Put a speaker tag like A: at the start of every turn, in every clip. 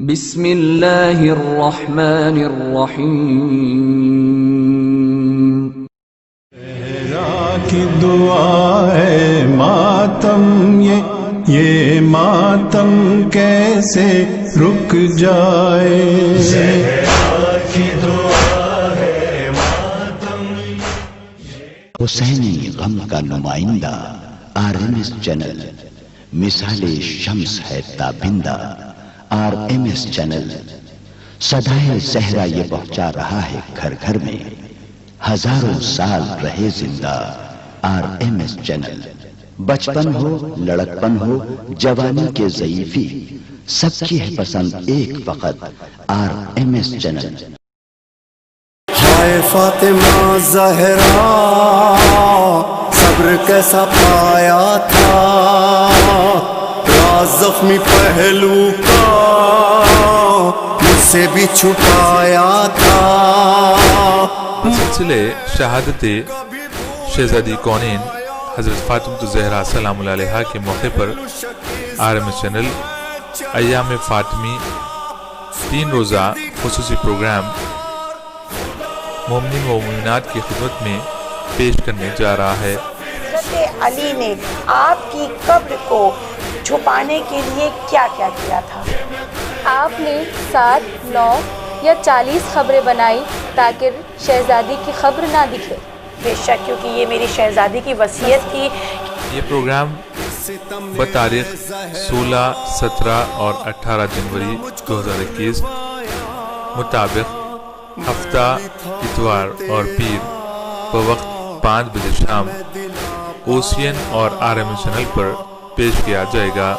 A: بسم اللہ الرحمن الرحیم۔
B: زہرا کی دعا ہے ماتم یہ ماتم کیسے رک جائے، زہرا کی دعا ہے ماتم۔
C: حسینی غم کا نمائندہ RMS چینل مثال شمس ہے تابندہ، RMS چینل صدائے زہرا یہ پہنچا رہا ہے گھر گھر میں، ہزاروں سال رہے زندہ RMS چینل۔ بچپن ہو لڑکپن ہو جوانی کے ضعیفی، سب کی ہے پسند ایک فقط RMS چینل۔
D: ہائے فاطمہ زہرا صبر کیسا پایا تھا، راز زخمی پہلو کا مجھ سے بھی چھپایا تھا۔
E: سلسلے شہادت شہزادی کونین حضرت فاطمہ الزہرا سلام اللہ علیہا کے موقع پر RMS چینل ایام فاطمی 3 روزہ خصوصی پروگرام مومنین و مومنات کی خدمت میں پیش کرنے جا رہا ہے۔
F: حضرت علی نے آپ کی قبر کو چھپانے کے لیے کیا کیا کیا تھا؟
G: آپ نے 7، 9 یا 40 خبریں بنائی تاکہ شہزادی کی خبر نہ دکھے۔
F: بے شک، کیونکہ یہ میری شہزادی کی وصیت تھی۔
E: یہ پروگرام بتاریخ 16، 17 اور 18 جنوری 2021 مطابق ہفتہ اتوار اور پیر بوقت 5 بجے شام اوسین اور RMS چینل پر پیش کیا جائے گا۔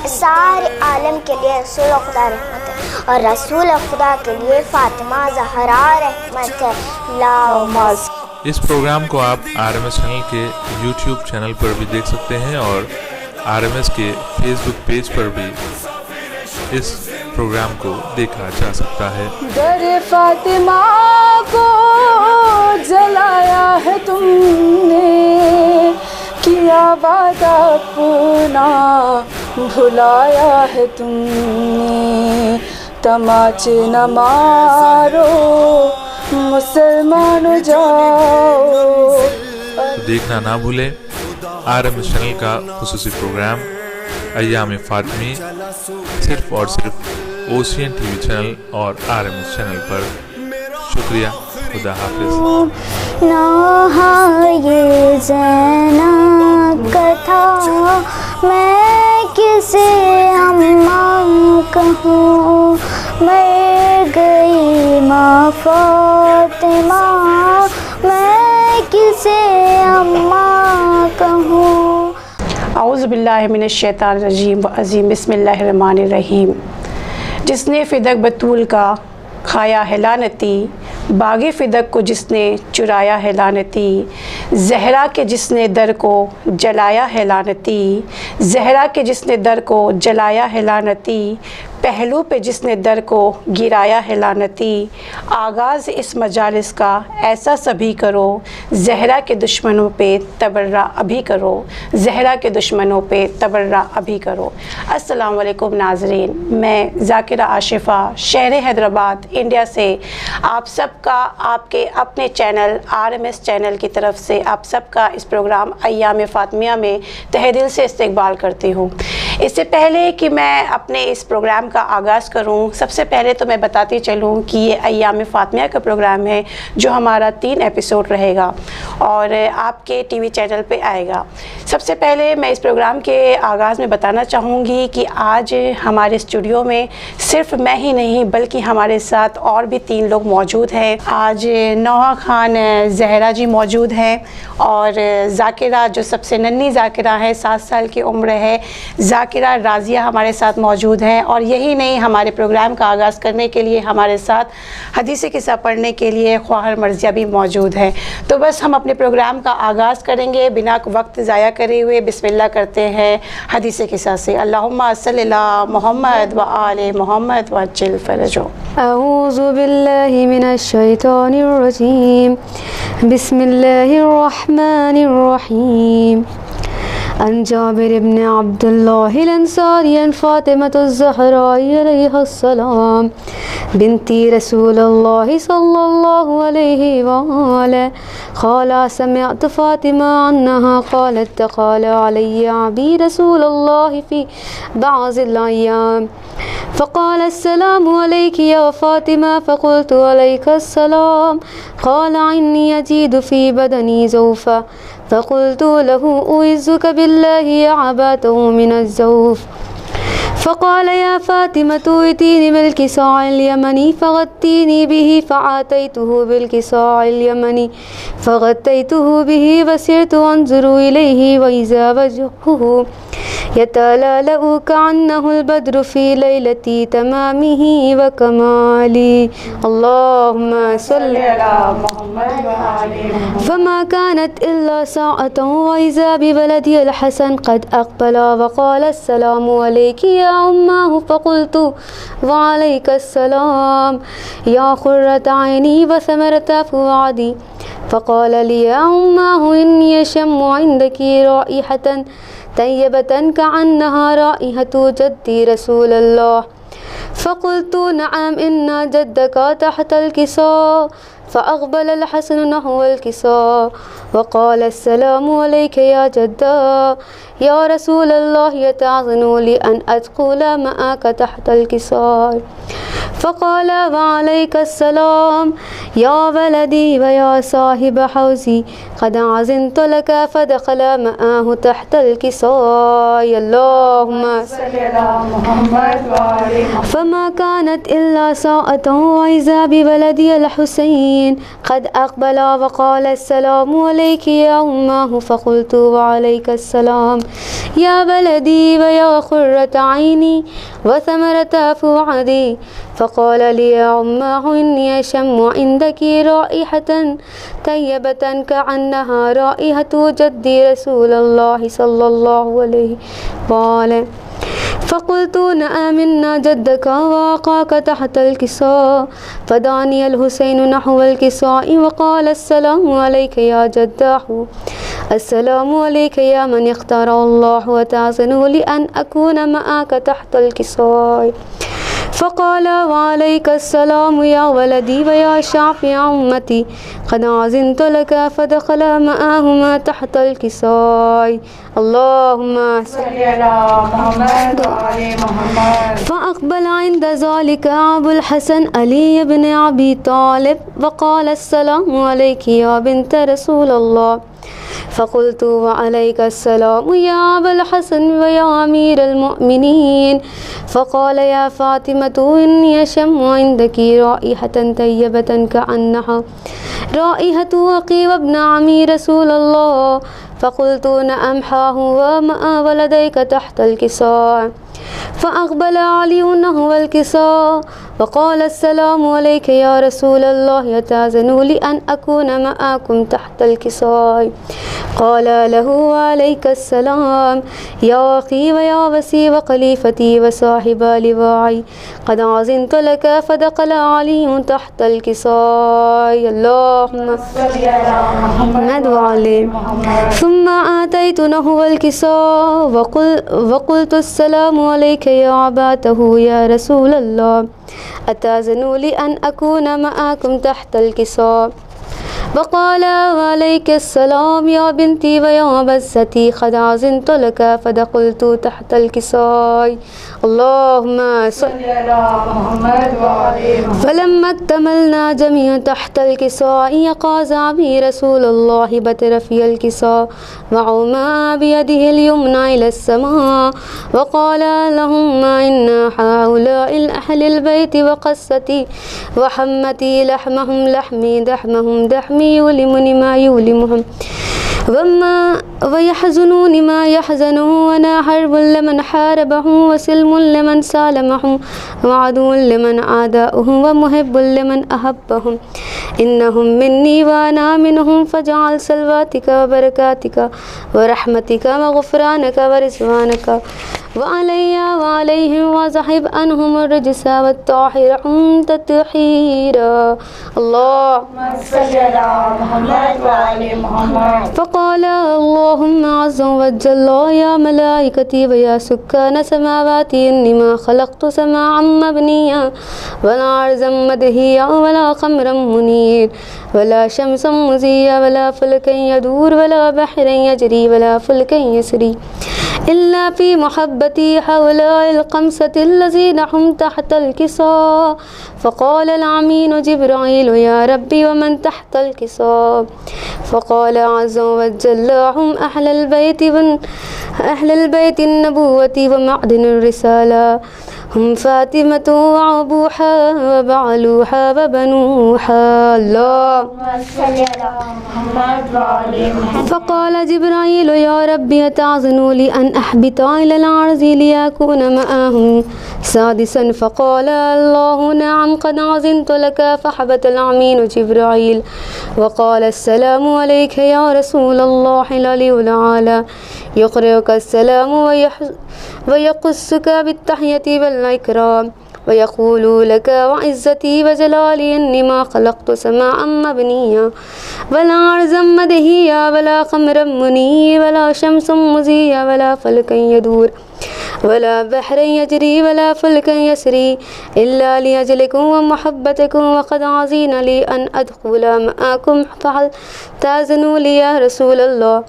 H: سارے عالم کے لیے رسول خدا رحمت ہے، اور رسول خدا کے لیے فاطمہ زہرا رحمت ہے۔
E: اس پروگرام کو آپ RMS چینل کے YouTube چینل پر بھی دیکھ سکتے ہیں، اور RMS کے Facebook پیج پر بھی اس پروگرام کو دیکھا جا سکتا ہے۔
G: در فاطمہ کو جلایا ہے تم نے، کیا وعدہ اپنا بھلایا ہے تم نے، تماچے نہ مارو مسلمان جاؤ۔
E: دیکھنا نہ بھولیں RMS چینل کا خصوصی پروگرام ایام فاطمی، صرف اور صرف اوسین TV چینل اور RMS چینل پر۔ شکریہ، خدا حافظ۔
H: یہ زینب کا تھا، میں کسے اماں کہوں، مر گئی ماں فاطمہ، میں کسے اماں کہوں۔
F: اعوذ باللہ من الشیطان الرجیم عظیم، بسم اللہ الرحمن الرحیم۔ جس نے فدق بطول کا کھایا ہے لعنتی، باغ فدق کو جس نے چرایا ہے لعنتی، زہرا کے جس نے در کو جلایا ہے لعنتی، زہرا کے جس نے در کو جلایا ہے لعنتی، پہلو پہ جس نے در کو گرایا ہے لعنتی، آغاز اس مجالس کا ایسا سبھی کرو، زہرا کے دشمنوں پہ تبرہ ابھی کرو، زہرا کے دشمنوں پہ تبرہ ابھی کرو۔ السلام علیکم ناظرین، میں ذاکرہ عاشفہ شہر حیدرآباد انڈیا سے آپ سب کا آپ کے اپنے چینل RMS چینل کی طرف سے آپ سب کا اس پروگرام ایام فاطمیہ میں تہہ دل سے استقبال کرتی ہوں۔ اس سے پہلے کہ میں اپنے اس پروگرام کا آغاز کروں، سب سے پہلے تو میں بتاتی چلوں کہ یہ ایام فاطمیہ کا پروگرام ہے جو ہمارا 3 ایپیسوڈ رہے گا اور آپ کے TV چینل پہ آئے گا۔ سب سے پہلے میں اس پروگرام کے آغاز میں بتانا چاہوں گی کہ آج ہمارے اسٹوڈیو میں صرف میں ہی نہیں بلکہ ہمارے ساتھ اور بھی 3 لوگ موجود ہیں۔ آج نوحہ خان زہرا جی موجود ہیں، اور ذاکرہ جو سب سے ننھی ذاکرہ ہے، 7 سال کی عمر ہے، ذاکرہ راضیہ ہمارے ساتھ موجود ہیں، اور یہی نہیں ہمارے پروگرام کا آغاز کرنے کے لیے ہمارے ساتھ حدیث قصہ پڑھنے کے لیے خواہر مرضیہ بھی موجود ہیں۔ تو بس ہم اپنے پروگرام کا آغاز کریں گے بنا وقت ضائع کرے ہوئے، بسم اللہ کرتے ہیں حدیث قصہ سے۔ اللہم صلی اللہ محمد و آل محمد وعجل فرجو۔
G: اعوذ باللہ من الشیطان الرجیم، بسم اللہ الرحمن الرحیم۔
I: عن جابر بن عبد الله الأنصاري عن فاطمة الزهراء عليها السلام بنت رسول الله صلى الله عليه وآله قال سمعت فاطمة أنها قالت قال علي أبي رسول الله في بعض الأيام فقال السلام عليك يا فاطمة فقلت عليك السلام قال إني أجد في بدني زوفا فقلت له أعوذك بالله يا عباته من الزوف فقال يا فاطمة ائتيني بالكساء اليمني فغطيني به فآتيته بالكساء اليمني فغطيته به وسرت أنظر إليه وإذا وجهه يتلألأ كأنه البدر في ليلة تمامه وكماله اللهم صل على محمد وآله. فما كانت إلا ساعة وإذا بولدي الحسن قد أقبل وقال السلام عليك يا أماه فقلت وعليك السلام يا قرة عيني وثمرة فؤادي فقال لي يا أماه إني أشم عندك رائحة طيبة كأنها رائحة جدي رسول الله فقلت نعم إن جدك تحت الكساء فأقبل الحسن نحو الكساء وقال السلام عليك يا جدا يا رسول الله يتعظن لي أن أدخل معك تحت الكساء فقال وعليك السلام يا ولدي ويا صاحب حوزي قد عزنت لك فدخل معه تحت الكساء اللهم صل على محمد وآله. فما كانت إلا ساعة وإذا بولدي الحسين قد أقبل وقال السلام عليك يا أماه فقلت وعليك السلام يا ولدي ويا قرة عيني وثمرة فؤادي فقال لي يا أماه إني أشم عندك رائحة طيبة كأنها رائحة جدي رسول الله صلى الله عليه وآله فقلت نعم إن جدك وقاك تحت الكساء فدعني الحسين نحو الكساء وقال السلام عليك يا جداه السلام عليك يا من اختار الله وتعزن لأن أكون معك تحت الكساء فقال وعليك السلام يا ولدي ويا شافع أمتي قد عزنت لك فدخل معهما تحت الكساء اللهم صل على محمد وآل محمد. فأقبل عند ذلك أبو الحسن علي بن أبي طالب وقال السلام عليك يا بنت رسول الله فقلت وعليك السلام يا أبا الحسن ويا أمير المؤمنين فقال يا فاطمة إني أشم عندك رائحة طيبة كأنها رائحة عقيل ابن عمي رسول الله فقلت نعم حاه وما ولديك تحت الكساء فأقبل علي نحو الكساء وقال السلام عليك يا رسول الله يتأذن لي أن أكون معكم تحت الكساء قال له عليك السلام يا أخي ويا وسي وخليفتي وصاحب لواعي قد عزنت لك فدخل علي تحت الكساء اللهم صل على محمد وعلى ثم آتيت نحو الكساء وقلت السلام عليك يا عباته يا رسول الله أتأذن لي أن أكون معكم تحت الكساء وقال وعليك السلام يا بنتي ويا بزتي قد عزنت لك فدخلت تحت الكساء اللهم صل على محمد وآل محمد. فلما اكتملنا جميعا تحت الكساء قاز أبي رسول الله بتر في الكساء وعما بيده اليمنى إلى السماء وقال اللهم إن هؤلاء الأهل البيت وقصتي وحمتي لحمهم لحمي دحمهم دحمي يؤلمني ما يؤلمهم ويحزنوني ما يحزنه وأنا حرب لمن حاربه وسلم لمن سالمه وعدو لمن عاداه ومحب لمن أحبهم إنهم مني وأنا منهم فاجعل صلواتك وبركاتك ورحمتك وغفرانك ورضوانك وعلي وعليهم وذهب عنهم الرجس والطاهرهم تطهيرا. اللهم صل على محمد وعلى محمد. فقال اللهم عز وجل يا ملائكتي ويا سكان سماواتي إني ما خلقت سماعا مبنيا ولا أرضا مدهيا ولا قمرا منير ولا شمسا مزيا ولا فلكا يدور ولا بحرا يجري ولا فلكا يسري إلا في محبتي هؤلاء الخمسة الذين هم تحت الكساء. فقال الأمين جبرائيل يا ربي ومن تحت الكساء؟ فقال عز وجل هم أهل البيت النبوة ومعدن الرسالة، هم فاطمة وأبوها وبعلوها وبنوها. اللهم صل على محمد وعلى محمد. فقال جبرائيل يا ربي أتعزن لي أن أحبط إلى الأرض ليكون معهم سادسا؟ فقال الله نعم قد عزنت لك. فحبط الأمين جبرائيل وقال السلام عليك يا رسول الله العلي الأعلى، يقرئك السلام ويقصك بالتحية والإكرام ويقول لك وعزتي وجلالي إني ما خلقت سماعا مبنيا ولا أرضا مدهيا ولا قمرا منيا ولا شمسا مزيا ولا فلكا يدور ولا بحرا يجري ولا فلكا يسري إلا لأجلكم ومحبتكم، وقد عزين لي أن أدخل معكم فهل تأذنوا لي يا رسول الله؟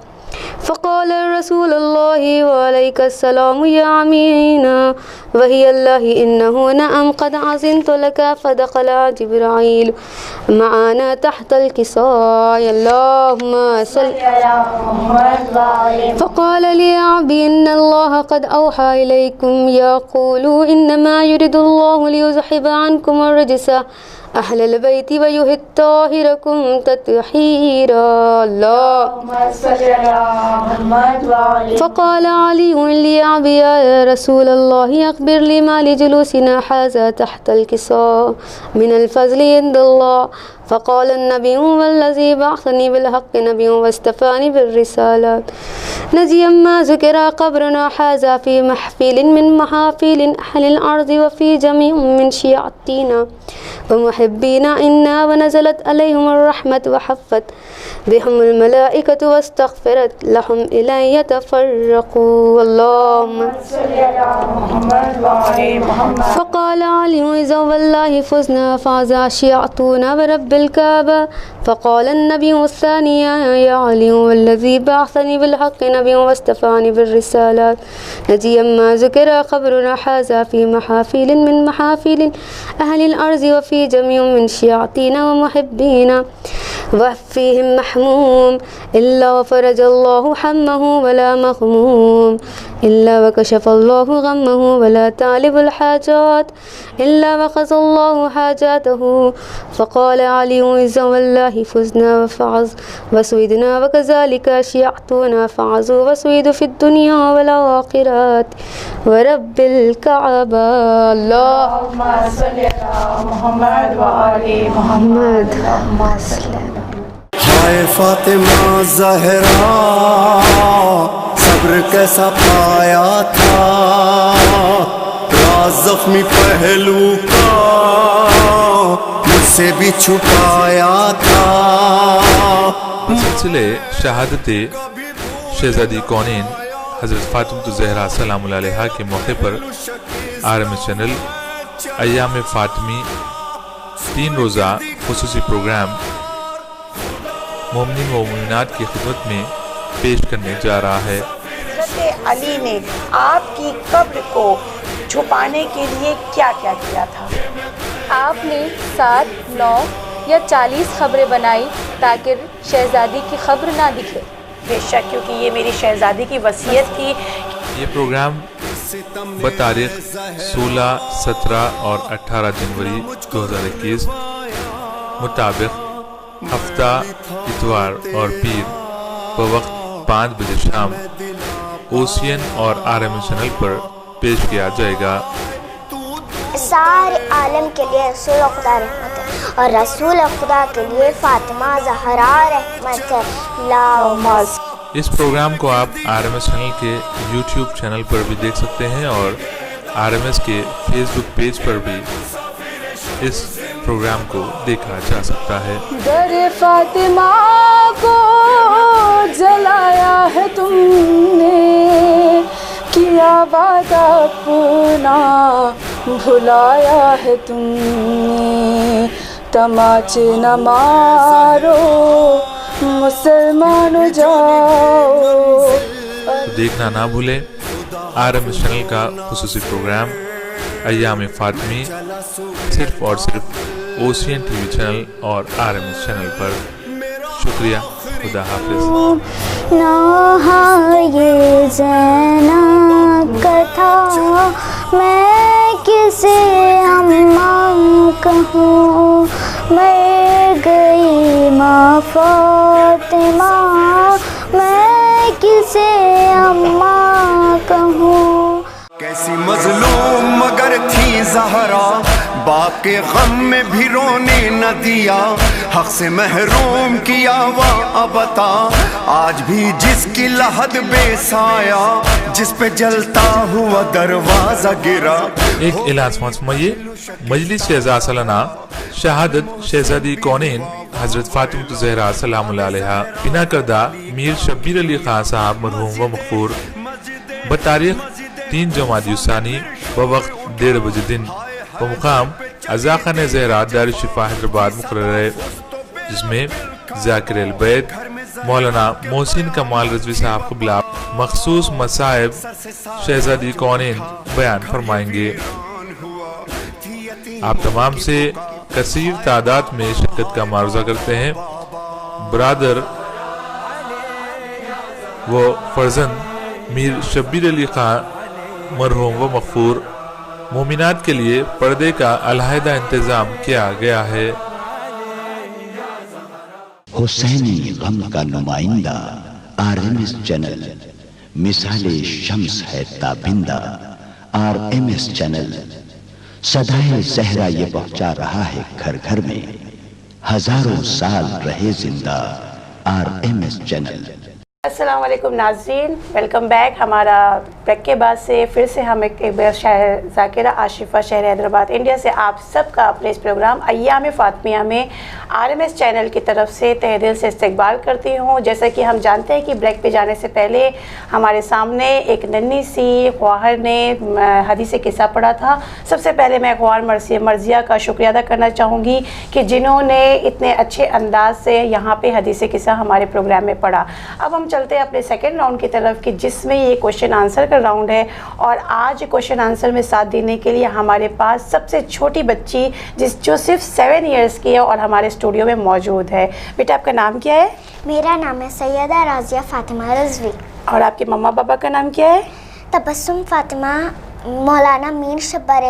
I: فقال رسول الله وعليك السلام يا أمينا وهي الله إنه نعم قد عزنت لك. فدخل جبرائيل معنا تحت الكساء. اللهم صل على محمد. فقال لي عبدي إن الله قد أوحى إليكم يقول إنما يريد الله ليذهب عنكم الرجس أهل البيت ويطهركم تطهيرا. اللهم صل على محمد. فقال علي لأبي يا رسول الله أخبر لي ما لجلوسنا هذا تحت الكساء من الفضل عند الله. فقال النبي والذي بعثني بالحق نبي واستفاني بالرسالات نجيا ما ذكر قبرنا هذا في محفل من محافل أهل الأرض وفي جميع من شيعتنا ومحبينا إنا ونزلت عليهم الرحمة وحفت بهم الملائكة واستغفرت لهم إلى يتفرقوا. اللهم صل على محمد وعلى محمد. فقال علي إذا والله فزنا فاز شيعتنا ورب الكعبة. فقال النبي الثاني يا علي والذي بعثني بالحق نبي واستفاني بالرسالات نجيا ما ذكر خبرنا هذا في محافل من محافل أهل الأرض وفي جميع من شيعتنا ومحبينا وفيهم محموم إلا وفرج الله حمه ولا مغموم إلا وكشف الله غمه ولا تعلب الحاجات إلا وقضى الله حاجاته. فقال علي إذا والله فزنا وفعز وسويدنا وكذلك شيعتنا فعزوا وسويدوا في الدنيا والآخرة ورب الكعبة. اللهم صل على محمد وعلى محمد. اللهم صل
D: ہائے فاطمہ زہرا صبر کیسا پایا تھا، راز زخمی پہلو کا مجھ سے بھی چھپایا تھا.
E: سلسلے شہادت شہزادی کونین حضرت فاطمہ الزہرا سلام اللہ علیہا کے موقع پر RMS چینل ایام فاطمی 3 روزہ خصوصی پروگرام مومنین و مومنات کی خدمت میں پیش کرنے جا رہا ہے.
F: حضرت علی نے آپ کی قبر کو چھپانے کے لیے کیا کیا کیا تھا؟
G: آپ نے 7, 9 یا 40 خبریں بنائی تاکہ شہزادی کی خبر نہ دکھے.
F: بے شک، کیونکہ یہ میری شہزادی کی وصیت تھی.
E: یہ پروگرام بتاریخ 16, 17 اور 18 جنوری 2021 مطابق ہفتہ اتوار اور پیر بوقت 5 بجے شام اوسین اور RMS چینل پر پیش کیا جائے گا.
H: سارے عالم کے لیے رسول خدا رحمت ہے اور رسول خدا کے لیے فاطمہ زہرا رحمت ہے.
E: اس پروگرام کو آپ RMS چینل کے YouTube چینل پر بھی دیکھ سکتے ہیں اور RMS کے فیس بک پیج پر بھی اس پروگرام کو دیکھا جا سکتا ہے۔
G: در فاطمہ کو جلایا ہے تم نے، کیا وعدہ اپنا بھلایا ہے تم نے، تماچے نہ مارو مسلمانو جاؤ۔
E: دیکھنا نہ بھولیں RMS چینل کا خصوصی پروگرام ایام فاطمی، صرف اور صرف اوشین ٹی وی چینل اور RMS چینل پر۔ شکریہ، خدا حافظ۔
H: یہ زینب کا تھا، میں کسے اماں کہوں، میں گئی ماں فاطمہ، میں کسے اماں کہوں۔
D: کیسی مظلوم مگر تھی زہرا، باپ کے غم میں بھی رونے نہ دیا، حق سے محروم کیا وہ بتا، آج بھی جس کی لحد بے سایہ، جس پہ جلتا ہوا دروازہ گرا۔
E: ایک اعلان سماعت فرمائیے۔ مجلس شہزاد سالانہ شہادت شہزادی کونین حضرت فاطمہ الزہرا سلام اللہ علیہا بنا کردہ میر شبیر علی خان صاحب مرحوم و مغفور بتاریخ 3 جمادی الثانی بوقت 1:30 بجے دن بمقام عزاخانہ زہرا دار الشفا حیدرآباد مقرر ہے، جس میں ذاکر البیت مولانا محسن کمال رضوی صاحب قبلہ مخصوص مصائب شہزادی کونین بیان فرمائیں گے۔ آپ تمام سے کثیر تعداد میں شرکت کا معروضہ کرتے ہیں۔ برادر و فرزند میر شبیر علی خان مرحوم و مغفور مومنات کے لیے پردے کا علیحدہ انتظام کیا گیا ہے۔
C: حسینی غم کا نمائندہ RMS چینل مثال شمس ہے تابندہ، RMS چینل صدائے زہرا یہ پہنچا رہا ہے گھر گھر میں، ہزاروں سال رہے زندہ RMS چینل۔
F: السلام علیکم ناظرین، ویلکم بیک۔ ہمارا بریک کے بعد سے پھر سے ہم ایک بار شہر ذاکرہ آشفہ شہر حیدرآباد انڈیا سے آپ سب کا اپنے اس پروگرام ایام فاطمیہ میں RMS چینل کی طرف سے تہہ دل سے استقبال کرتی ہوں۔ جیسا کہ ہم جانتے ہیں کہ بریک پہ جانے سے پہلے ہمارے سامنے ایک ننھی سی خواہر نے حدیث قصہ پڑھا تھا۔ سب سے پہلے میں خواہر مرضیہ کا شکریہ ادا کرنا چاہوں گی کہ جنہوں نے اتنے اچھے انداز سے یہاں پہ حدیث قصہ ہمارے پروگرام میں پڑھا۔ اب ہم چلتے ہیں اپنے سیکنڈ راؤنڈ کی طرف کہ جس میں یہ کوشچن آنسر کا راؤنڈ ہے، اور آج کوشچن آنسر میں ساتھ دینے کے لیے ہمارے پاس سب سے چھوٹی بچی جو صرف 7 ایئرس کی ہے اور ہمارے اسٹوڈیو میں موجود ہے۔ بیٹا آپ کا نام کیا ہے؟
H: میرا نام ہے سیدہ راضیہ فاطمہ رضوی۔
F: اور آپ کے مما پاپا کا نام کیا ہے؟
H: تبسم فاطمہ مولانا میر شبر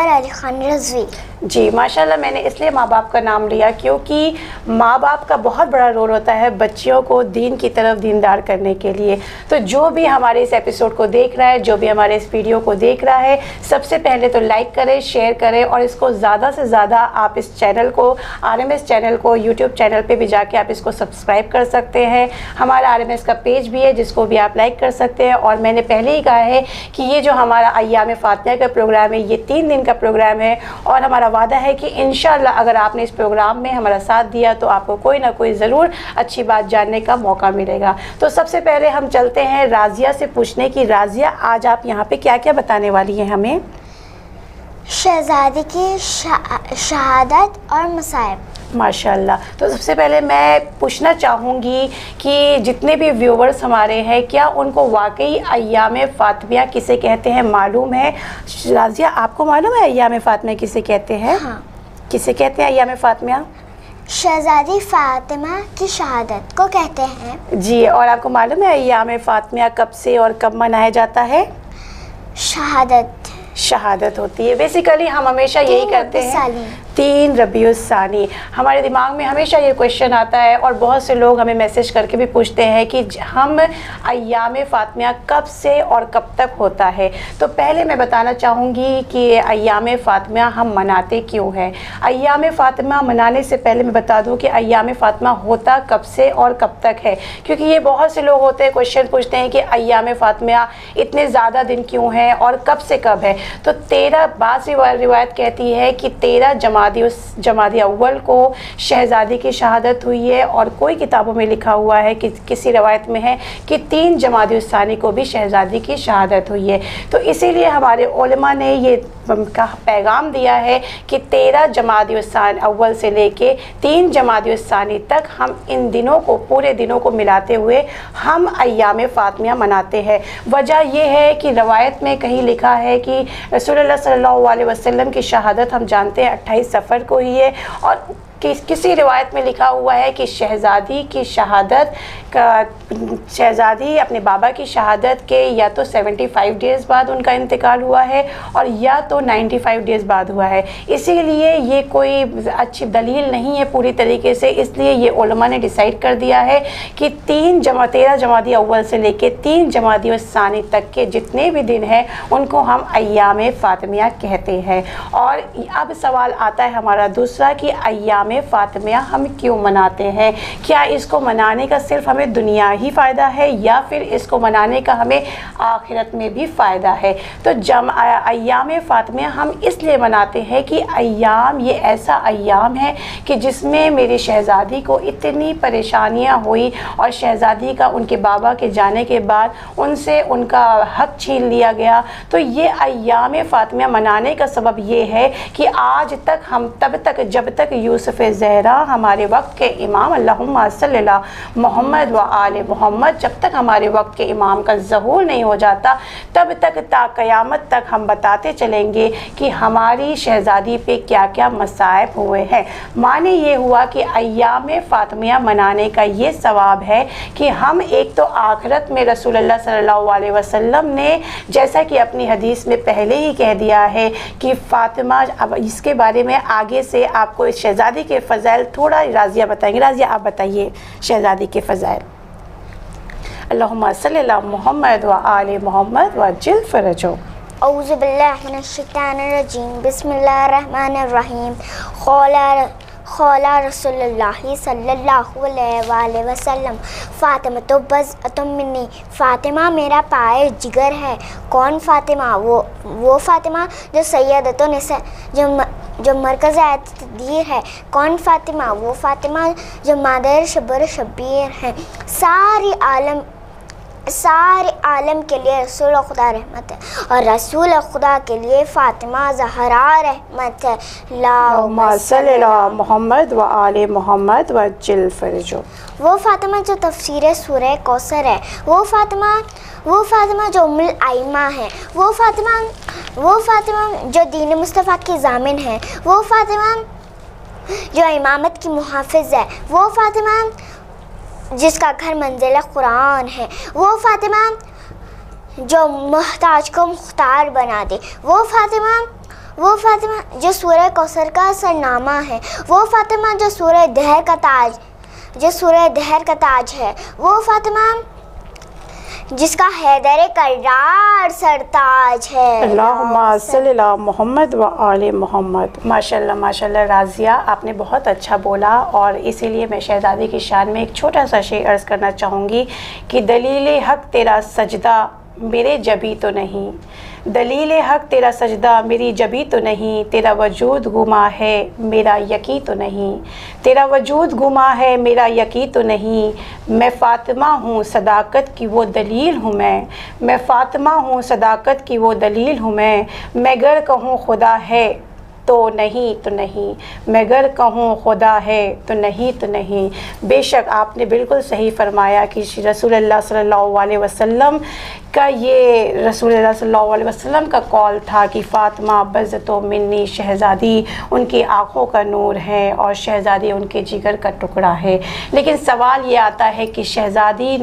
H: علی خان رضوی۔
F: جی ماشاءاللہ، میں نے اس لیے ماں باپ کا نام لیا کیونکہ ماں باپ کا بہت بڑا رول ہوتا ہے بچیوں کو دین کی طرف دیندار کرنے کے لیے۔ تو جو بھی ہمارے اس ایپیسوڈ کو دیکھ رہا ہے، جو بھی ہمارے اس ویڈیو کو دیکھ رہا ہے، سب سے پہلے تو لائک کرے، شیئر کرے، اور اس کو زیادہ سے زیادہ آپ اس چینل کو RMS چینل کو یوٹیوب چینل پہ بھی جا کے آپ اس کو سبسکرائب کر سکتے ہیں۔ ہمارا RMS کا پیج بھی ہے جس کو بھی آپ لائک کر سکتے ہیں۔ اور میں نے پہلے ہی کہا ہے کہ یہ جو ہمارا ایام فاطمیہ کا پروگرام ہے، یہ 3 دن کا پروگرام ہے، اور ہمارا وعدہ ہے کہ انشاءاللہ اگر آپ نے اس پروگرام میں ہمارا ساتھ دیا تو آپ کو کوئی نہ کوئی ضرور اچھی بات جاننے کا موقع ملے گا۔ تو سب سے پہلے ہم چلتے ہیں راضیہ سے پوچھنے کی۔ راضیہ، آج آپ یہاں پہ کیا کیا بتانے والی ہیں ہمیں؟
H: شہزادی کی شہادت اور مصائب۔
F: ماشاءاللہ، تو سب سے پہلے میں پوچھنا چاہوں گی کہ جتنے بھی ویورز ہمارے ہیں، کیا ان کو واقعی ایام فاطمیہ کسے کہتے ہیں معلوم ہے؟ راضیہ، آپ کو معلوم ہے ایام فاطمیہ کسے کہتے ہیں؟
H: ہاں۔
F: کسے کہتے ہیں ایام فاطمیہ؟
H: شہزادی فاطمہ کی شہادت کو کہتے ہیں۔
F: جی، اور آپ کو معلوم ہے ایام فاطمیہ کب سے اور کب منایا جاتا ہے؟
H: شہادت
F: ہوتی ہے۔ بیسیکلی ہم ہمیشہ یہی کرتے ہیں، 3 ربیع الثانی. ہمارے دماغ میں ہمیشہ یہ کویشچن آتا ہے اور بہت سے لوگ ہمیں میسیج کر کے بھی پوچھتے ہیں کہ ہم ایام فاطمیہ کب سے اور کب تک ہوتا ہے. تو پہلے میں بتانا چاہوں گی کہ ایام فاطمیہ ہم مناتے کیوں ہیں. ایام فاطمیہ منانے سے پہلے میں بتا دوں کہ ایام فاطمیہ ہوتا کب سے اور کب تک ہے, کیونکہ یہ بہت سے لوگ ہوتے ہیں کویشچن پوچھتے ہیں کہ ایام فاطمیہ اتنے زیادہ دن کیوں ہیں اور کب سے کب ہے. تو 13 بعض روایت کہتی ہے کہ 13 جمادی اول کو شہزادی کی شہادت ہوئی ہے, اور کوئی کتابوں میں لکھا ہوا ہے کہ کسی روایت میں ہے کہ 3 جمادی الثانی کو بھی شہزادی کی شہادت ہوئی ہے. تو اسی لیے ہمارے علماء نے یہ پیغام دیا ہے کہ 13 جمادی اول سے لے کے 3 جمادی الثانی تک ہم ان دنوں کو, پورے دنوں کو ملاتے ہوئے ہم ایام فاطمیہ مناتے ہیں. وجہ یہ ہے کہ روایت میں کہیں لکھا ہے کہ رسول اللہ صلی اللہ علیہ وسلم کی شہادت ہم جانتے ہیں 28 صفر کو ہوئی ہے, اور کسی روایت میں لکھا ہوا ہے کہ شہزادی کی شہادت شہزادی اپنے بابا کی شہادت کے یا تو 75 ڈیز بعد ان کا انتقال ہوا ہے اور یا تو 95 ڈیز بعد ہوا ہے. اسی لیے یہ کوئی اچھی دلیل نہیں ہے پوری طریقے سے, اس لیے یہ علماء نے ڈیسائیڈ کر دیا ہے کہ 13 جمادی اول سے لے کے 3 جمادی الثانی تک کے جتنے بھی دن ہیں ان کو ہم ایام فاطمیہ کہتے ہیں. اور اب سوال آتا ہے ہمارا دوسرا کہ ایام فاطمیہ ہم کیوں مناتے ہیں. کیا اس کو منانے کا صرف ہمیں دنیا ہی فائدہ ہے یا پھر اس کو منانے کا ہمیں آخرت میں بھی فائدہ ہے. تو ایام فاطمیہ ہم اس لیے مناتے ہیں کہ ایام یہ ایسا ایام ہے کہ جس میں میری شہزادی کو اتنی پریشانیاں ہوئی اور شہزادی کا ان کے بابا کے جانے کے بعد ان سے ان کا حق چھین لیا گیا. تو یہ ایام فاطمیہ منانے کا سبب یہ ہے کہ آج تک ہم تب تک جب تک یوسف زہرا ہمارے وقت کے امام اللہم صلی اللہ محمد و آل محمد, جب تک ہمارے وقت کے امام کا ظہور نہیں ہو جاتا تب تک تا قیامت تک ہم بتاتے چلیں گے کہ ہماری شہزادی پہ کیا کیا مصائب ہوئے ہیں. معنی یہ ہوا کہ ایام فاطمیہ منانے کا یہ ثواب ہے کہ ہم ایک تو آخرت میں رسول اللہ صلی اللہ علیہ وسلم نے جیسا کہ اپنی حدیث میں پہلے ہی کہہ دیا ہے کہ فاطمہ, اب اس کے بارے میں آگے سے آپ کو شہزادی کے فضائل تھوڑا راضیہ بتائیں گے. راضیہ آپ بتائیے شہزادی کے فضائل. اللہم صلی اللہ محمد و آل محمد وعجل فرجو.
H: اعوذ باللہ من الشیطان الرجیم. بسم اللہ الرحمن الرحیم. خالا رسول اللہ صلی اللہ علیہ وآلہ وسلم فاطمہ تو بضعۃ منی, فاطمہ میرا پائے جگر ہے. کون فاطمہ؟ وہ فاطمہ جو سیدۃ النساء جو مرکز تقدیر ہے. کون فاطمہ؟ وہ فاطمہ جو مادر شبر شبیر ہیں. سارے عالم کے لیے رسول خدا رحمت ہے اور رسول خدا کے لیے فاطمہ زہرا رحمت ہے.
F: اللہم صلی اللہ محمد و آل محمد وعجل فرجو.
H: وہ فاطمہ جو تفسیر سورہ کوثر ہے. وہ فاطمہ جو ام الائمہ ہے. وہ فاطمہ جو دین مصطفیٰ کی ضامن ہے. وہ فاطمہ جو امامت کی محافظ ہے. وہ فاطمہ جس کا گھر منزل قرآن ہے. وہ فاطمہ جو محتاج کو مختار بنا دے. وہ فاطمہ جو سورہ کوثر کا سرنامہ ہے. وہ فاطمہ جو سورہ دہر کا تاج ہے. وہ فاطمہ جس کا حیدر کرار سرتاج ہے.
F: اللہم صلی اللہ محمد و آل محمد. ماشاءاللہ راضیہ آپ نے بہت اچھا بولا, اور اسی لیے میں شہزادی کی شان میں ایک چھوٹا سا شعر عرض کرنا چاہوں گی کہ دلیل حق تیرا سجدہ میرے جبی تو نہیں, دلیل حق تیرا سجدہ میری جبی تو نہیں, تیرا وجود گما ہے میرا یقین تو نہیں, تیرا وجود گما ہے میرا یقین تو نہیں. میں فاطمہ ہوں صداقت کی وہ دلیل ہوں میں فاطمہ ہوں صداقت کی وہ دلیل ہوں میں گر کہوں خدا ہے تو نہیں, میں گر کہوں خدا ہے تو نہیں. بے شک آپ نے بالکل صحیح فرمایا کہ رسول اللہ صلی اللہ علیہ وسلم کا یہ رسول اللہ صلی اللہ علیہ وسلم کا قول تھا کہ فاطمہ بضعۃ منی, شہزادی ان کی آنکھوں کا نور ہے اور شہزادی ان کے جگر کا ٹکڑا ہے. لیکن سوال یہ آتا ہے کہ شہزادی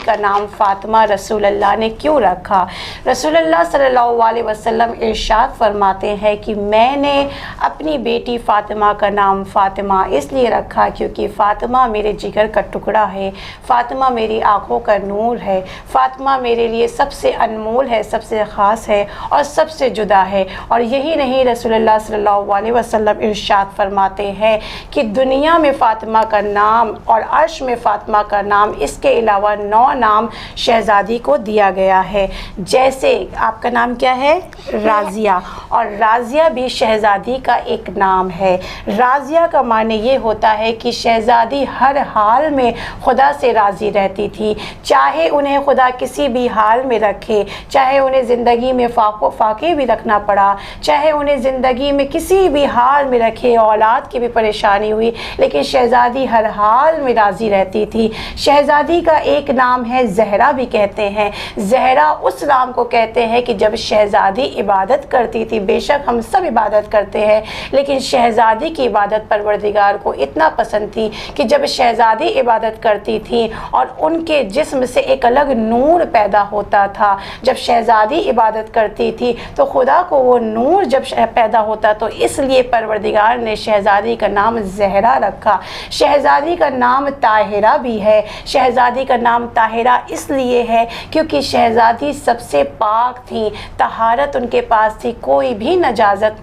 F: کا نام فاطمہ رسول اللہ نے کیوں رکھا؟ رسول اللہ صلی اللہ علیہ وسلم ارشاد فرماتے ہیں کہ میں نے اپنی بیٹی فاطمہ کا نام فاطمہ اس لیے رکھا کیونکہ فاطمہ میرے جگر کا ٹکڑا ہے، فاطمہ میری آنکھوں کا نور ہے، فاطمہ میرے لیے سب سے انمول ہے، سب سے خاص ہے اور سب سے جدا ہے۔ اور یہی نہیں، رسول اللہ صلی اللہ علیہ وسلم ارشاد فرماتے ہیں کہ دنیا میں فاطمہ کا نام اور عرش میں فاطمہ کا نام، اس کے علاوہ 9 نام شہزادی کو دیا گیا ہے۔ جیسے آپ کا نام کیا ہے؟ راضیہ، اور راضیہ بھی شہزادی کا ایک نام ہے۔ راضیہ کا معنی یہ ہوتا ہے کہ شہزادی ہر حال میں خدا سے راضی رہتی تھی، چاہے انہیں خدا کسی بھی حال میں رکھے، چاہے انہیں زندگی میں فاقے بھی رکھنا پڑا، چاہے انہیں زندگی میں کسی بھی حال میں رکھے، اولاد کی بھی پریشانی ہوئی، لیکن شہزادی ہر حال میں راضی رہتی تھی۔ شہزادی کا ایک نام ہے زہرا بھی کہتے ہیں۔ زہرا اس نام کو کہتے ہیں کہ جب شہزادی عبادت کرتی تھی، بے شک ہم سب عبادت کرتے ہیں، لیکن شہزادی کی عبادت پروردگار کو اتنا پسند تھی کہ جب شہزادی عبادت کرتی تھی اور ان کے جسم سے ایک الگ نور پیدا ہوتا تھا، جب شہزادی عبادت کرتی تھی تو خدا کو وہ نور جب پیدا ہوتا تو اس لیے پروردگار نے شہزادی کا نام زہرا رکھا۔ شہزادی کا نام طاہرہ بھی ہے۔ شہزادی کا نام طاہرہ اس لیے ہے کیونکہ شہزادی سب سے پاک تھی، طہارت ان کے پاس تھی، کوئی بھی نجاست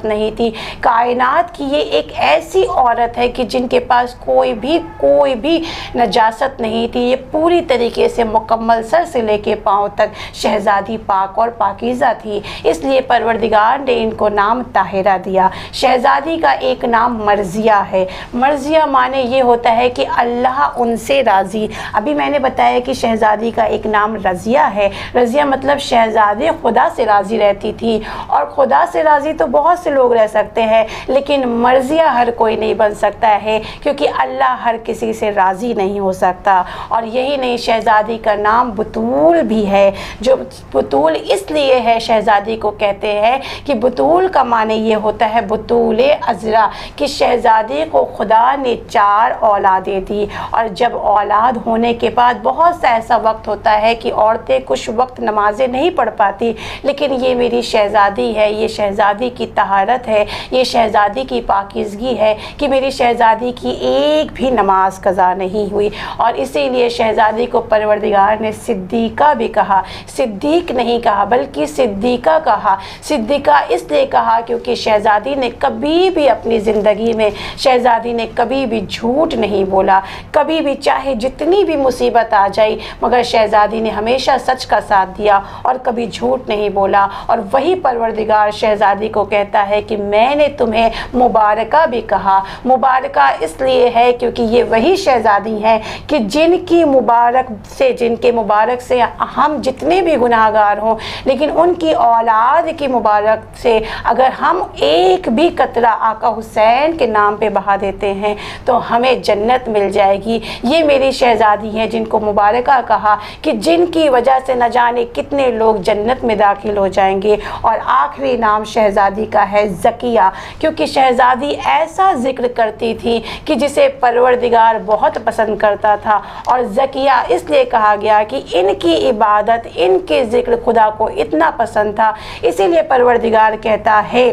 F: نہیں تھی۔ کائنات کی یہ ایک ایسی عورت ہے کہ جن کے پاس کوئی بھی نجاست نہیں تھی، یہ پوری طریقے سے مکمل سر سے لے کے پاؤں تک شہزادی پاک اور پاکیزہ تھی، اس لیے پروردگار نے ان کو نام طاہرہ دیا۔ شہزادی کا ایک نام مرضیہ ہے۔ مرضیہ معنی یہ ہوتا ہے کہ اللہ ان سے راضی۔ ابھی میں نے بتایا کہ شہزادی کا ایک نام رضیہ ہے۔ رضیہ مطلب شہزادی خدا سے راضی رہتی تھی، اور خدا سے راضی تو بہت سے لوگ رہ سکتے ہیں، لیکن مرضیہ ہر کوئی نہیں بن سکتا ہے، کیونکہ اللہ ہر کسی سے راضی نہیں ہو سکتا۔ اور یہی نہیں، شہزادی کا نام بطول بھی ہے۔ جو بطول اس لیے ہے شہزادی کو کہتے ہیں کہ بطول کا معنی یہ ہوتا ہے بطول عذرا، کہ شہزادی کو خدا نے 4 اولادیں دی، اور جب اولاد ہونے کے بعد بہت سا ایسا وقت ہوتا ہے کہ عورتیں کچھ وقت نمازیں نہیں پڑھ پاتی، لیکن یہ میری شہزادی ہے، یہ شہزادی کی طہارت ہے، یہ شہزادی کی پاکیزگی ہے کہ میری شہزادی کی ایک بھی نماز قضا نہیں ہوئی۔ اور اسی لیے شہزادی کو پروردگار نے صدیقہ بھی کہا، صدیق نہیں کہا بلکہ صدیقہ کہا۔ صدیقہ اس لیے کہا کیونکہ شہزادی نے کبھی بھی اپنی زندگی میں شہزادی نے کبھی بھی جھوٹ نہیں بولا، کبھی بھی چاہے جتنی بھی مصیبت آ جائی، مگر شہزادی نے ہمیشہ سچ کا ساتھ دیا اور کبھی جھوٹ نہیں بولا۔ اور وہی پروردگار شہزادی کو کہتا ہے کہ میں نے تمہیں مبارکہ بھی کہا۔ مبارکہ اس لیے ہے کیونکہ یہ وہی شہزادی ہیں کہ جن کے مبارک سے ہم جتنے بھی گناہ گار ہوں، لیکن ان کی اولاد کی مبارک سے اگر ہم ایک بھی قطرہ آقا حسین کے نام پہ بہا دیتے ہیں تو ہمیں جنت مل جائے گی۔ یہ میری شہزادی ہیں جن کو مبارکہ کہا، کہ جن کی وجہ سے نہ جانے کتنے لوگ جنت میں داخل ہو جائیں گے۔ اور آخری نام شہزادی کا ہے زکیہ، کیونکہ شہزادی ایسا ذکر کرتی تھی کہ جسے پروردگار بہت پسند کرتا تھا۔ اور زکیہ اس لیے کہا گیا کہ ان کی عبادت، ان کے ذکر خدا کو اتنا پسند تھا، اسی لیے پروردگار کہتا ہے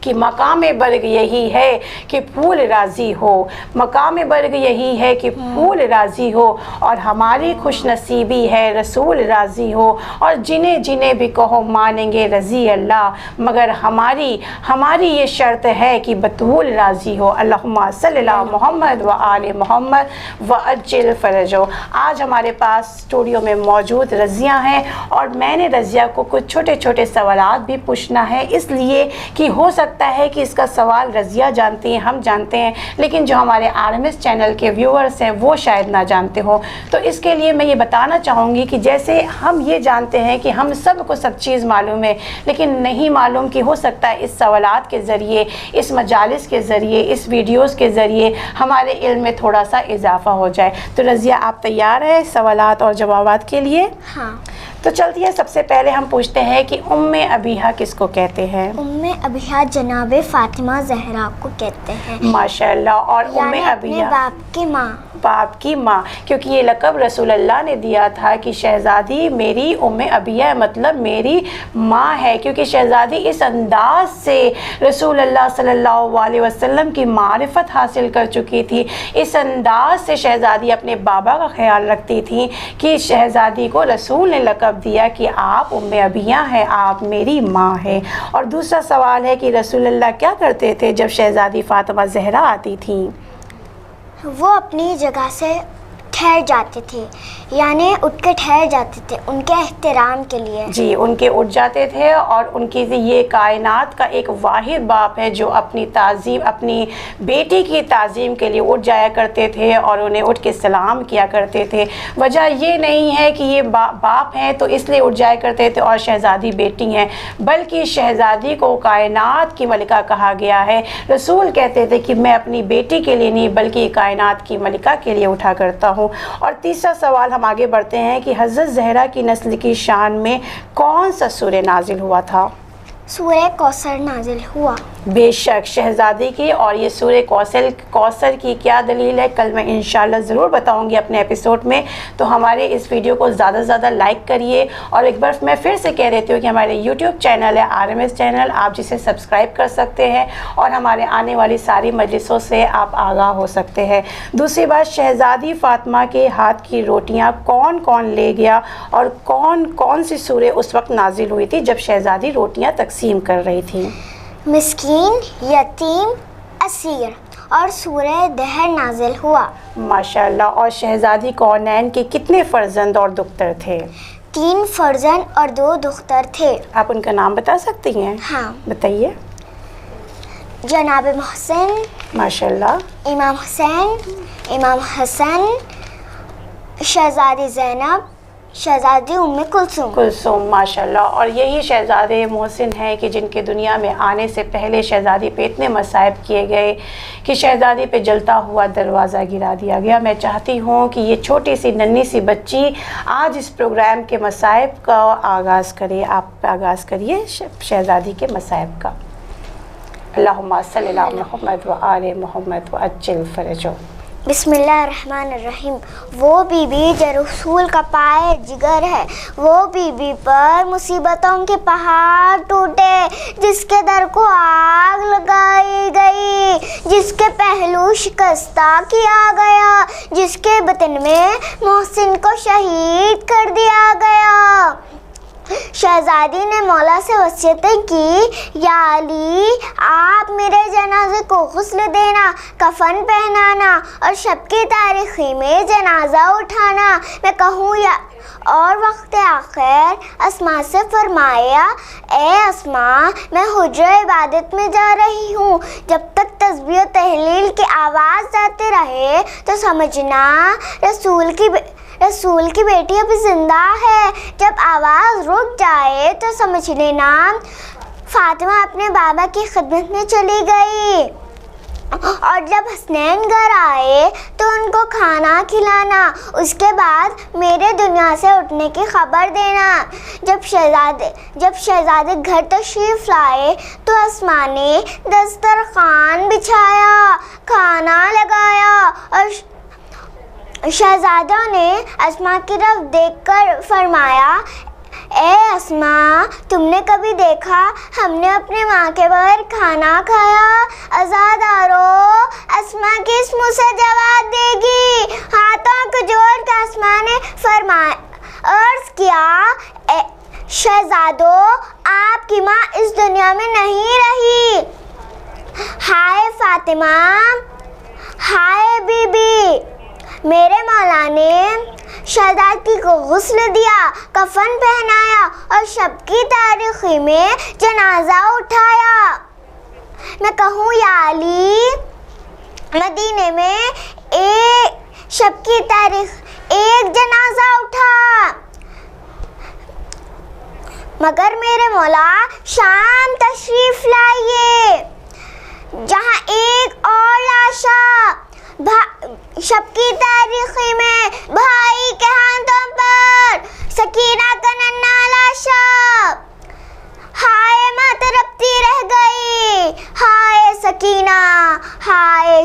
F: کہ مقام برگ یہی ہے کہ پھول راضی ہو، مقام برگ یہی ہے کہ پھول راضی ہو، اور ہماری خوش نصیبی ہے رسول راضی ہو، اور جنہیں جنہیں بھی کہو مانیں گے رضی اللہ، مگر ہماری یہ شرط ہے کہ بطول راضی ہو۔ اللہم صلی اللہ محمد و آل محمد و عجل فرجو۔ آج ہمارے پاس اسٹوڈیو میں موجود رضیہ ہیں، اور میں نے رضیہ کو کچھ چھوٹے چھوٹے سوالات بھی پوچھنا ہے، اس لیے کہ ہو سکتا ہے کہ اس کا سوال رضیہ جانتی ہیں، ہم جانتے ہیں، لیکن جو ہمارے RMS چینل کے ویورز ہیں وہ شاید نہ جانتے ہوں۔ تو اس کے لیے میں یہ بتانا چاہوں گی کہ جیسے ہم یہ جانتے ہیں کہ ہم سب کو سب چیز معلوم ہے، لیکن نہیں معلوم کہ ہو سکتا ہے اس سوالات کے ذریعے، اس مجالس کے ذریعے، اس ویڈیوز کے ذریعے ہمارے علم میں تھوڑا سا اضافہ ہو جائے۔ تو رضیہ آپ تیار ہیں سوالات اور جوابات کے لیے؟
H: ہاں۔
F: تو چلتی ہے، سب سے پہلے ہم پوچھتے ہیں کہ ام ابیہا کس کو کہتے ہیں؟
H: ام ابیہا جناب فاطمہ زہرا کو کہتے ہیں،
F: ماشاء اللہ۔ اور ام
H: یعنی اپنے
F: ابیہا
H: باپ کی ماں۔
F: باپ کی ماں، کیونکہ یہ لقب رسول اللہ نے دیا تھا کہ شہزادی میری ام ابیہ مطلب میری ماں ہے، کیونکہ شہزادی اس انداز سے رسول اللہ صلی اللہ علیہ وسلم کی معرفت حاصل کر چکی تھی، اس انداز سے شہزادی اپنے بابا کا خیال رکھتی تھی کہ شہزادی کو رسول نے لقب دیا کہ آپ ام ابیہ ہیں، آپ میری ماں ہے۔ اور دوسرا سوال ہے کہ رسول اللہ کیا کرتے تھے جب شہزادی فاطمہ زہرا آتی تھیں؟
H: وہ اپنی جگہ سے ٹھہر جاتے تھے، یعنی اٹھ کے ٹھہر جاتے تھے ان کے احترام کے لیے۔
F: جی، ان کے اٹھ جاتے تھے، اور ان کی یہ کائنات کا ایک واحد باپ ہے جو اپنی تعظیم، اپنی بیٹی کی تعظیم کے لیے اٹھ جایا کرتے تھے اور انہیں اٹھ کے سلام کیا کرتے تھے۔ وجہ یہ نہیں ہے کہ یہ باپ ہیں تو اس لیے اٹھ جایا کرتے تھے اور شہزادی بیٹی ہیں، بلکہ شہزادی کو کائنات کی ملکہ کہا گیا ہے۔ رسول کہتے تھے کہ میں اپنی بیٹی کے لیے نہیں بلکہ کائنات کی ملکہ کے لیے اٹھا کرتا ہوں۔ اور تیسرا سوال ہم آگے بڑھتے ہیں کہ حضرت زہرا کی نسل کی شان میں کون سا سورہ نازل ہوا تھا؟
H: سورہ کوثر نازل ہوا۔
F: بے شک شہزادی کی، اور یہ سورہ کوثر کی کیا دلیل ہے کل میں انشاءاللہ ضرور بتاؤں گی اپنے ایپیسوڈ میں، تو ہمارے اس ویڈیو کو زیادہ سے زیادہ لائک کریے۔ اور ایک بار میں پھر سے کہہ دیتی ہوں کہ ہمارے یوٹیوب چینل ہے RMS چینل، آپ جسے سبسکرائب کر سکتے ہیں اور ہمارے آنے والی ساری مجلسوں سے آپ آگاہ ہو سکتے ہیں۔ دوسری بات، شہزادی فاطمہ کے ہاتھ کی روٹیاں کون کون لے گیا اور کون کون سی سورہ اس وقت نازل ہوئی تھی جب شہزادی روٹیاں تقسیم کر رہی تھیں؟
H: مسکین، یتیم، اسیر اور سورہ دہر نازل ہوا۔
F: ماشاءاللہ۔ اور شہزادی کونین کے کتنے فرزند اور دختر تھے؟
H: 3 فرزند اور 2 دختر تھے۔
F: آپ ان کا نام بتا سکتی ہیں؟
H: ہاں،
F: بتائیے۔
H: جناب محسن،
F: ماشاءاللہ،
H: امام حسین، امام حسن، شہزادی زینب، شہزادی ام کلثوم۔
F: ماشاءاللہ۔ اور یہی شہزادے محسن ہیں کہ جن کے دنیا میں آنے سے پہلے شہزادی پہ اتنے مصائب کیے گئے کہ شہزادی پہ جلتا ہوا دروازہ گرا دیا گیا۔ میں چاہتی ہوں کہ یہ چھوٹی سی ننھی سی بچی آج اس پروگرام کے مصائب کا آغاز کرے۔ آپ آغاز کریے شہزادی کے مصائب کا۔ اللہم صلی علی محمد و آل محمد و عجل فرجہ۔
H: بسم اللہ الرحمن الرحیم۔ وہ بی بی جو رسول کا پائے جگر ہے، وہ بی بی پر مصیبتوں کے پہاڑ ٹوٹے، جس کے در کو آگ لگائی گئی، جس کے پہلو شکستہ کیا گیا، جس کے بطن میں محسن کو شہید کر دیا گیا۔ شہزادی نے مولا سے وصیتیں کی، یا علی آپ میرے جنازے کو غسل دینا، کفن پہنانا اور شب کی تاریخی میں جنازہ اٹھانا۔ میں کہوں یا اور وقت آخر اسماء سے فرمایا، اے اسماء میں حجرہ عبادت میں جا رہی ہوں، جب تک تسبیح و تحلیل کی آواز جاتے رہے تو سمجھنا رسول کی بیٹی ابھی زندہ ہے، جب آواز رک جائے تو سمجھ لینا فاطمہ اپنے بابا کی خدمت میں چلی گئی، اور جب حسنین گھر آئے تو ان کو کھانا کھلانا، اس کے بعد میرے دنیا سے اٹھنے کی خبر دینا۔ جب شہزادے گھر تشریف لائے تو اسماء نے دسترخوان بچھایا، کھانا لگایا، اور شہزادہ نے اسماء کی طرف دیکھ کر فرمایا، اے اسماء تم نے کبھی دیکھا ہم نے اپنے ماں کے بغیر کھانا کھایا؟ عزادارو اسماء کس منہ سے جواب دے گی؟ ہاتھوں کو جوڑ کر اسماء نے عرض کیا، شہزادو آپ کی ماں اس دنیا میں نہیں رہی۔ ہائے فاطمہ، ہائے بی بی، میرے مولا نے شہزادی کو غسل دیا، کفن پہنایا اور شب کی تاریخی میں جنازہ اٹھایا۔ میں کہوں یا علی مدینے میں ایک شب کی تاریخ ایک جنازہ اٹھا، مگر میرے مولا شام تشریف لائیے جہاں ایک اور لاشا شب کی تاریخی میں بھائی کے ہاتھوں پر سکینہ کا ننھا لاشا، ہائے ماں تڑپتی رہ گئی، ہائے سکینہ، ہائے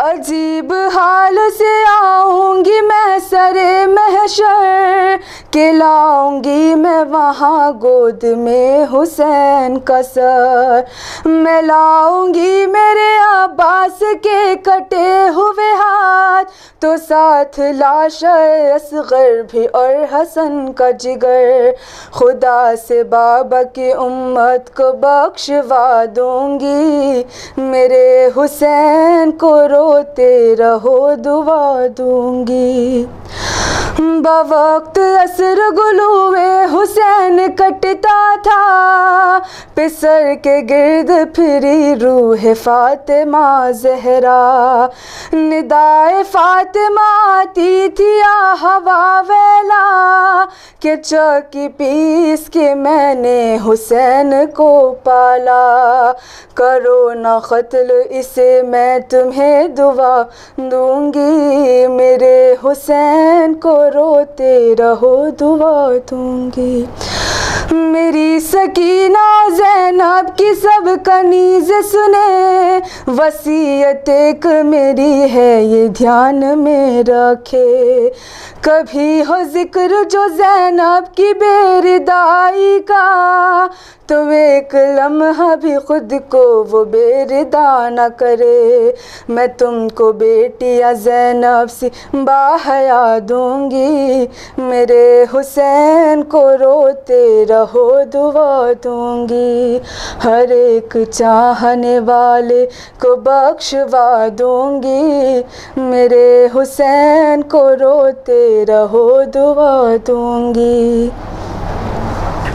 J: عجیب حال سے آؤں گی میں سرے محشر کہ لاؤں گی میں وہاں گود میں حسین کا سر. میں لاؤں گی میرے عباس کے کٹے ہوئے ہاتھ تو ساتھ لاش اصغر بھی اور حسن کا جگر. خدا سے بابا کی امت کو بخشوا دوں گی میرے حسین کو روتے رہو دعا دوں گی. بوقت عصر گلوے حسین کٹتا تھا پسر کے گرد پھری روح فاطمہ زہرا. ندائے فاطمہ آتی تھی ہوا ویلا کہ چوکی پیس کے میں نے حسین کو پالا. کرو نہ قتل اسے میں تمہیں دعا دوں گی میرے حسین کو روتے رہو دعا دوں گی. میری سکینہ زینب کی سب کنیز سنے وصیت ایک میری ہے یہ دھیان میں رکھے. کبھی ہو ذکر جو زینب کی بے ردائی کا تو ایک لمحہ بھی خود کو وہ بے ردا نہ کرے. میں تم کو بیٹیا زینب سی باحیا دوں گی میرے حسین کو روتے رہو دعا دوں گی. ہر ایک چاہنے والے کو بخشوا دوں گی میرے حسین کو روتے رہو دعا دوں گی.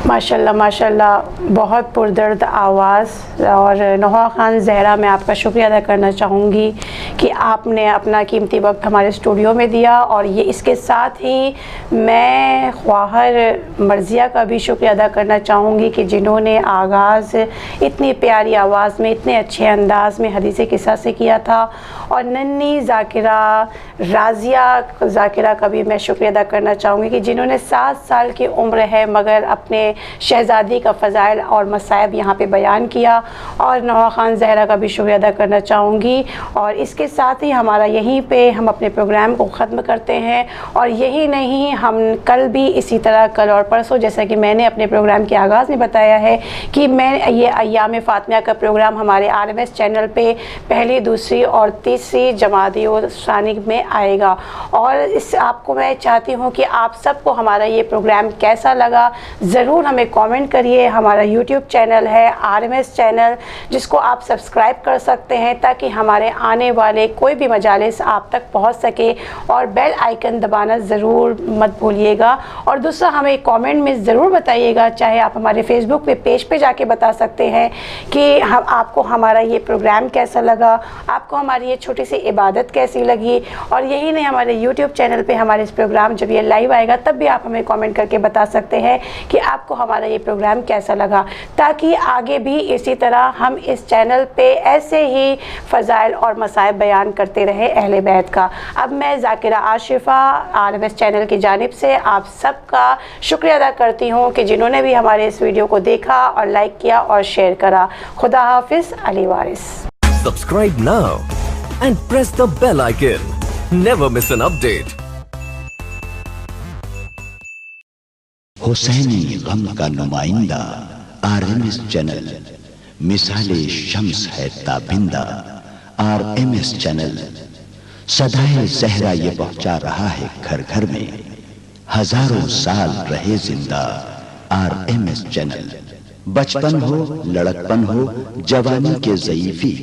F: ماشاءاللہ ماشاءاللہ، بہت پردرد آواز. اور نوحہ خان زہرا، میں آپ کا شکریہ ادا کرنا چاہوں گی کہ آپ نے اپنا قیمتی وقت ہمارے اسٹوڈیو میں دیا. اور یہ اس کے ساتھ ہی میں خواہر مرضیہ کا بھی شکریہ ادا کرنا چاہوں گی کہ جنہوں نے آغاز اتنی پیاری آواز میں اتنے اچھے انداز میں حدیث قصہ سے کیا تھا. اور ننھی ذاکرہ راضیہ ذاکرہ کا بھی میں شکریہ ادا کرنا چاہوں گی کہ جنہوں نے 7 سال کی عمر ہے مگر اپنے شہزادی کا فضائل اور مصائب یہاں پہ بیان کیا. اور نوحہ خان زہرا کا بھی شکریہ ادا کرنا چاہوں گی. اور اس کے ساتھ ہی ہمارا یہیں پہ ہم اپنے پروگرام کو ختم کرتے ہیں. اور یہی نہیں، ہم کل بھی اسی طرح کل اور پرسوں جیسا کہ میں نے اپنے پروگرام کے آغاز میں بتایا ہے کہ میں یہ ایام فاطمیہ کا پروگرام ہمارے RMS چینل پہ پہلی، دوسری اور تیسری جمادی ثانی میں آئے گا. اور اس آپ کو میں چاہتی ہوں کہ آپ سب کو ہمارا یہ پروگرام کیسا لگا ضرور ہمیں کامنٹ کریے. ہمارا YouTube چینل ہے RMS چینل جس کو آپ سبسکرائب کر سکتے ہیں تاکہ ہمارے آنے والے کوئی بھی مجالس آپ تک پہنچ سکے. اور بیل آئیکن دبانا ضرور مت بھولیے گا. اور دوسرا ہمیں کامنٹ میں ضرور بتائیے گا، چاہے آپ ہمارے فیس بک پیج پہ جا کے بتا سکتے ہیں کہ آپ کو ہمارا یہ پروگرام کیسا لگا، آپ کو ہماری یہ چھوٹی سی عبادت کیسی لگی. اور یہی نہیں، ہمارے YouTube چینل پہ ہمارے اس پروگرام جب یہ لائیو آئے گا تب بھی آپ ہمیں کامنٹ کر کے بتا سکتے ہیں کہ آپ کو ہمارا یہ پروگرام کیسا لگا، تاکہ آگے بھی اسی طرح ہم اس چینل پہ ایسے ہی فضائل اور مصائب بیان کرتے رہے اہل بیت کا. اب میں ذاکرہ عاشفہ RMS چینل کی جانب سے آپ سب کا شکریہ ادا کرتی ہوں کہ جنہوں نے بھی ہمارے اس ویڈیو کو دیکھا اور لائک کیا اور شیئر کرا. خدا حافظ. علی وارث.
K: Subscribe now and press the bell icon. Never miss an update.
C: حسینی غم کا نمائندہ RMS چینل مثال شمس ہے تابندہ. RMS چینل صدائے زہرا یہ پہنچا رہا ہے گھر گھر میں. ہزاروں سال رہے زندہ RMS چینل. بچپن ہو، لڑکپن ہو، جوانی کے ضعیفی،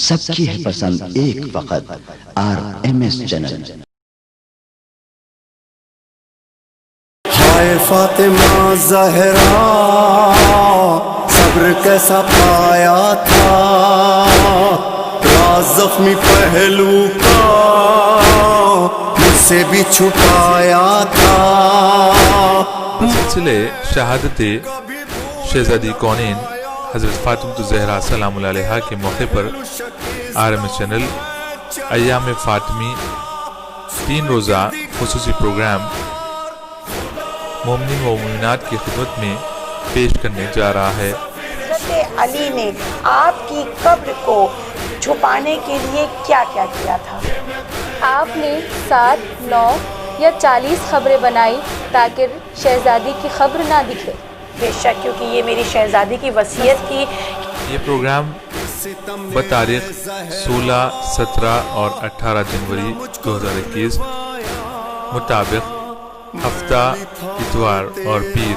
C: سب کی ہے پسند ایک وقت RMS چینل.
D: ہائے فاطمہ زہرا صبر کیسا پایا تھا، راز زخمی پہلو کا مجھ سے بھی چھپایا تھا.
E: سلسلے شہادت شہزادی کونین حضرت فاطمہ الزہرا سلام اللہ علیہا کے موقع پر RMS چینل ایام فاطمی 3 روزہ خصوصی پروگرام مومنین و مومنات کی خدمت میں پیش کرنے جا رہا ہے.
F: حضرت علی نے آپ کی قبر کو چھپانے کے لیے کیا کیا کیا تھا؟
G: آپ نے 7, 9 یا 40 خبریں بنائی تاکہ شہزادی کی خبر نہ دکھے۔
F: بے شک، کیونکہ یہ میری شہزادی کی وصیت تھی۔
E: یہ پروگرام بتاریخ 16, 17 اور 18 جنوری 2021 مطابق ہفتہ اتوار اور پیر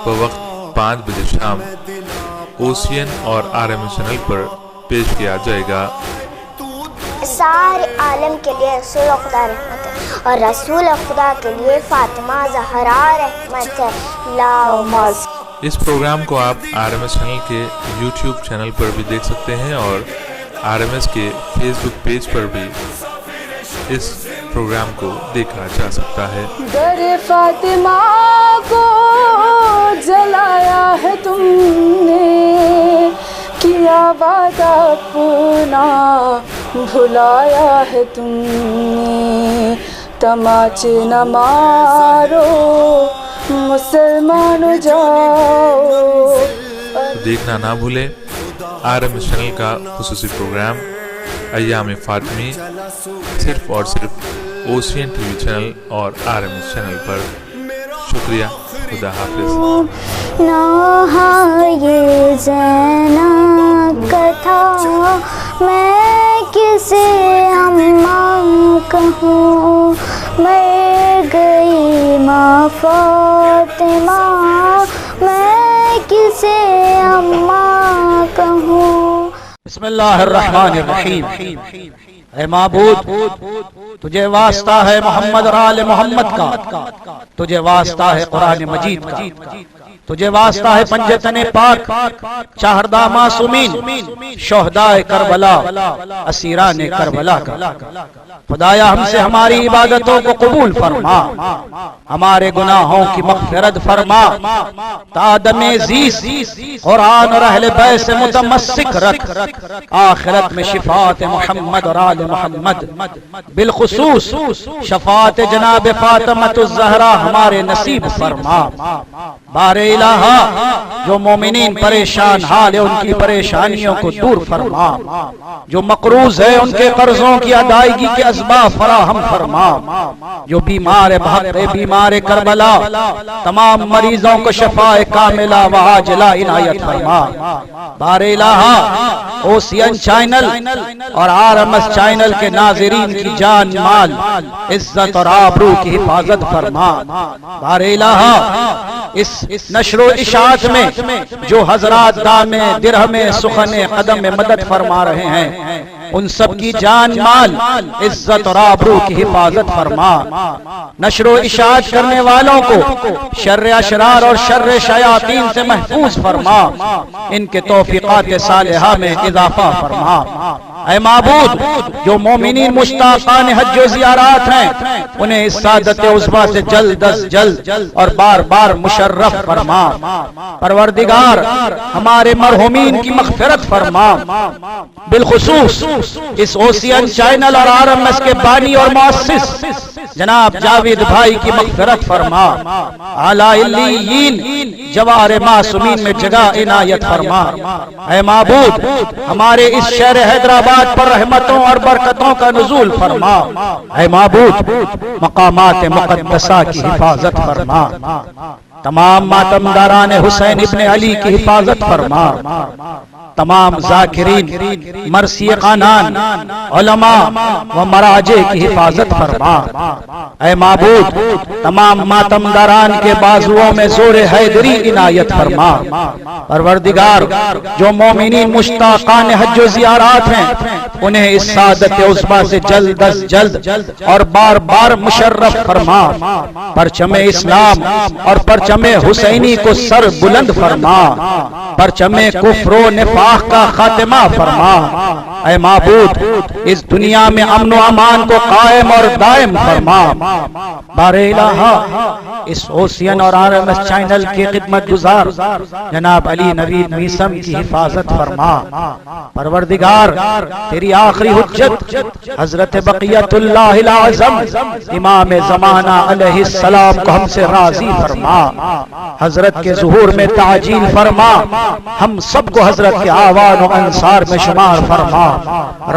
E: بوقت 5 بجے شام اوسین اور RMS چینل پر پیش کیا جائے گا۔
H: سارے عالم کے لیے رسول خدا رحمت ہے اور رسول خدا کے لیے فاطمہ زہرا رحمت ہے۔
E: اس پروگرام کو آپ RMS چینل کے YouTube چینل پر بھی دیکھ سکتے ہیں اور RMS کے فیس بک پیج پر بھی اس پروگرام کو دیکھا جا سکتا ہے۔
J: در فاطمہ کو جلایا ہے تم نے، کیا وعدہ اپنا بھلایا ہے تم نے، تماچے نہ مارو مسلمان جاؤ۔
E: دیکھنا نہ بھولیں RMS چینل کا خصوصی پروگرام ایام فاطمی، صرف اور صرف اوسین TV چینل اور RMS چینل پر۔ شکریہ، خدا حافظ۔
H: یہ زینب کا تھا، میں کسے اماں کہوں، میں گئی ماں فاطمہ، میں کسے اماں کہوں۔
L: بسم اللہ الرحمن الرحیم۔ اے معبود، تجھے واسطہ ہے محمد اور آل محمد کا، تجھے واسطہ ہے قرآن مجید کا، تجھے واسطہ ہے پنجتن پاک، چاہردہ معصومین، شہدائے کربلا، اسیران کربلا کا۔ خدایا ہم سے ہماری عبادتوں کو قبول فرما، ہمارے گناہوں کی مغفرت فرما، تادم زیست قرآن اور اہل بیت سے متمسک رکھ، آخرت میں شفاعت محمد اور آل محمد، بالخصوص شفاعت جناب فاطمہ الزہرا ہمارے نصیب فرما۔ بار الہا، جو مومنین پریشان حال ہے ان کی پریشانیوں کو دور فرما، جو مقروض ہے ان کے قرضوں کی ادائیگی کے اسباب فراہم فرما، جو بیمار بحق بیمار کربلا تمام مریضوں کو شفاء کاملہ و عاجلہ عنایت فرما۔ بار الہا، اوسین چینل اور RMS چینل کے ناظرین کی جان مال عزت اور آبرو کی حفاظت فرما۔ بار الہا، اس نشر و اشاعت میں جو حضرات دام درہم سخن قدم میں مدد فرما رہے ہیں، ان سب کی جان مال عزت اور آبرو کی حفاظت فرما۔ نشر و اشاعت کرنے والوں کو شر اشرار اور شر شیاطین سے محفوظ فرما، ان کے توفیقات صالحہ میں اضافہ فرما۔ اے معبود، جو مومنین مشتاقان حج و زیارات ہیں انہیں اس سعادت عظمیٰ سے جلد از جلد اور بار بار مشرف فرما۔ پروردگار، ہمارے مرحومین کی مغفرت فرما، بالخصوص اس اوسین چینل اور RMS کے بانی اور مؤسس جناب جاوید بھائی کی مغفرت فرما، اعلی علیین جوار معصومین میں جگہ عنایت فرما۔ اے معبود، ہمارے اس شہر حیدرآباد پر رحمتوں اور برکتوں کا نزول فرما۔ اے معبود، مقامات مقدسہ کی حفاظت فرما، تمام ماتمداران حسین ابن علی کی حفاظت فرما، تمام ذاکرین مرثی خانان علماء و مراجع کی حفاظت فرما۔ اے معبود، تمام ماتمداران کے بازوؤں میں زور حیدری عنایت فرما۔ پروردگار، جو مومنین مشتاقان حج و زیارات ہیں انہیں اس سعادت عظمیٰ سے جلد از جلد اور بار بار مشرف فرما۔ پرچم اسلام اور پرچم حسینی کو سر بلند فرما، پرچم کفر و نفاق کا خاتمہ فرما۔ اے معبود، اس دنیا میں امن و امان کو قائم اور دائم فرما۔ بار الہا، اس اوسین اور RMS چینل کی خدمت گزار جناب علی نوید میثم کی حفاظت فرما۔ پروردگار، تیری آخری حجت حضرت بقیت اللہ العظم امام زمانہ علیہ السلام کو ہم سے راضی فرما، حضرت کے ظہور میں تعجیل فرما، ہم سب کو حضرت کے آوان و انصار میں شمار فرما۔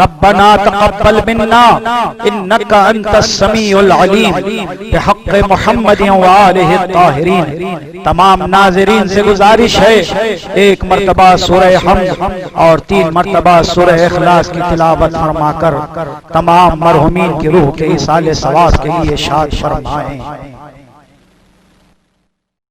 L: ربنا تقبل منا انك انت السميع العليم بحق محمد وآلہ الطاہرین۔ تمام ناظرین سے گزارش ہے ایک مرتبہ سورہ حمد اور 3 مرتبہ سورہ اخلاص کی تلاوت فرما کر تمام مرحومین کی روح کے ایصال ثواب کے لیے شاد فرمائیں۔